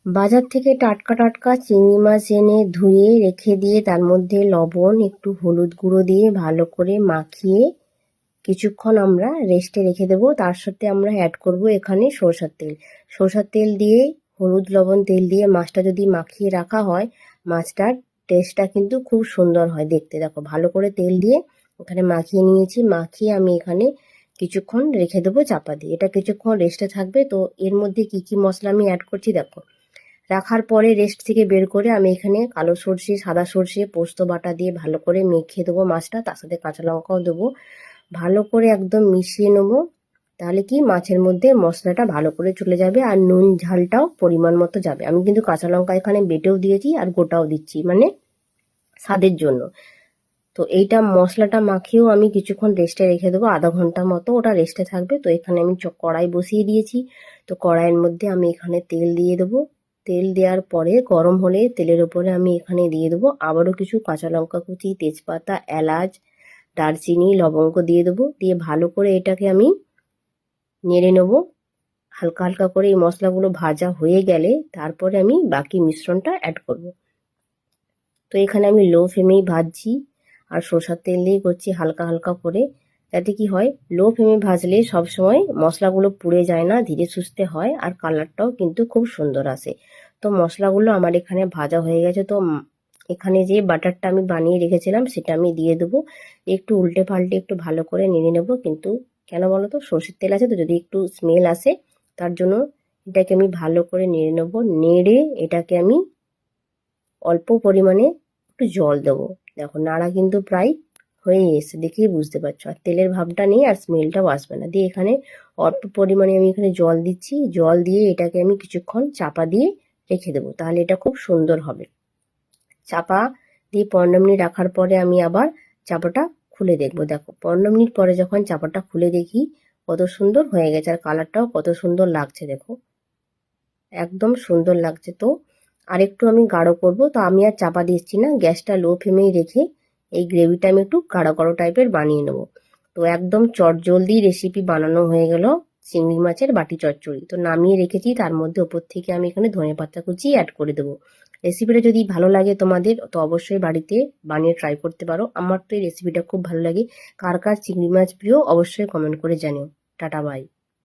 বাজার থেকে টাটকা টাটকা চিংড়ি মাছ এনে ধুয়ে রেখে দিয়ে তার মধ্যে লবণ একটু হলুদ গুঁড়ো দিয়ে ভালো করে মাখিয়ে কিছুক্ষণ আমরা রেস্টে রেখে দেবো। তার সাথে আমরা অ্যাড করব এখানে সরষের তেল। সরষের তেল দিয়ে হলুদ লবণ তেল দিয়ে মাছটা যদি মাখিয়ে রাখা হয়, মাছটার টেস্টটা কিন্তু খুব সুন্দর হয় দেখতে। দেখো ভালো করে তেল দিয়ে এখানে মাখিয়ে নিয়েছি। মাখিয়ে আমি এখানে কিছুক্ষণ রেখে দেবো চাপা দিয়ে। এটা কিছুক্ষণ রেস্টে থাকবে। তো এর মধ্যে কি কি মশলা আমি অ্যাড করছি দেখো। রাখার পরে রেস্ট থেকে বের করে আমি এখানে কালো সর্ষে, সাদা সর্ষে, পোস্ত বাটা দিয়ে ভালো করে মেখে দেবো মাছটা। তার সাথে কাঁচা লঙ্কাও দেবো। ভালো করে একদম মিশিয়ে নেবো। তাহলে কি মাছের মধ্যে মশলাটা ভালো করে চলে যাবে আর নুন ঝালটাও পরিমাণ মতো যাবে। আমি কিন্তু কাঁচা লঙ্কা এখানে বেটেও দিয়েছি আর গোটাও দিচ্ছি, মানে স্বাদের জন্য। তো এইটা মশলাটা মাখিয়েও আমি কিছুক্ষণ রেস্টে রেখে দেবো, আধা ঘন্টা মতো ওটা রেস্টে থাকবে। তো এখানে আমি কড়াই বসিয়ে দিয়েছি। তো কড়াইয়ের মধ্যে আমি এখানে তেল দিয়ে দেবো। তেল দেওয়ার পরে গরম হলে তেলের উপরে আমি এখানে দিয়ে দেবো আবারও কিছু কাঁচা লঙ্কা কুচি, তেজপাতা, এলাচ, দারচিনি, লবঙ্গ দিয়ে দেবো। দিয়ে ভালো করে এটাকে আমি নেড়ে নেবো হালকা হালকা করে। এই মশলাগুলো ভাজা হয়ে গেলে তারপরে আমি বাকি মিশ্রণটা অ্যাড করব। তো এখানে আমি লো ফ্লেমেই ভাজছি আর সরষের তেল দিয়ে করছি হালকা হালকা করে। যাতে কি হয়, লো ফ্লেমে ভাজলে সবসময় মশলাগুলো পুড়ে যায় না, ধীরে সুস্থে হয় আর কালারটাও কিন্তু খুব সুন্দর আসে। তো মশলাগুলো আমার এখানে ভাজা হয়ে গেছে। তো এখানে যে বাটারটা আমি বানিয়ে রেখেছিলাম সেটা আমি দিয়ে দেবো। একটু উল্টে পাল্টে একটু ভালো করে নেড়ে নেবো। কিন্তু কেন বলো তো, সর্ষের তেল আছে তো, যদি একটু স্মেল আসে তার জন্য এটাকে আমি ভালো করে নেড়ে নেবো। নেড়ে এটাকে আমি অল্প পরিমাণে একটু জল দেবো। দেখো নাড়া কিন্তু প্রায় হয়ে এসছে, দেখেই বুঝতে পারছো। আর তেলের ভাবটা নেই আর স্মেলটাও আসবে না। দিয়ে এখানে অল্প পরিমাণে আমি এখানে জল দিচ্ছি। জল দিয়ে এটাকে আমি কিছুক্ষণ চাপা দিয়ে রেখে দেবো, তাহলে এটা খুব সুন্দর হবে। চাপা দিয়ে 15 মিনিট রাখার পরে আমি আবার চাপাটা খুলে দেখবো। দেখো 15 মিনিট পরে যখন চাপাটা খুলে দেখি কত সুন্দর হয়ে গেছে আর কালারটাও কত সুন্দর লাগছে। দেখো একদম সুন্দর লাগছে। তো আর একটু আমি গাঢ় করব। তো আমি আর চাপা দিচ্ছি না, গ্যাসটা লো ফ্লেমেই রেখে এই গ্রেভিটা আমি একটু গাঢ় গাঢ় টাইপের বানিয়ে নেবো। তো একদম চটজলদি রেসিপি বানানো হয়ে গেল চিংড়ি মাছের বাটি চচ্চড়ি। তো নামিয়ে রেখেছি, তার মধ্যে ওপর থেকে আমি এখানে ধনেপাতা কুচি অ্যাড করে দেবো। রেসিপিটা যদি ভালো লাগে তোমাদের তো অবশ্যই বাড়িতে বানিয়ে ট্রাই করতে পারো। আমার তো এই রেসিপিটা খুব ভালো লাগে। কার কার চিংড়ি মাছ প্রিয় অবশ্যই কমেন্ট করে জানিও। Tata bye.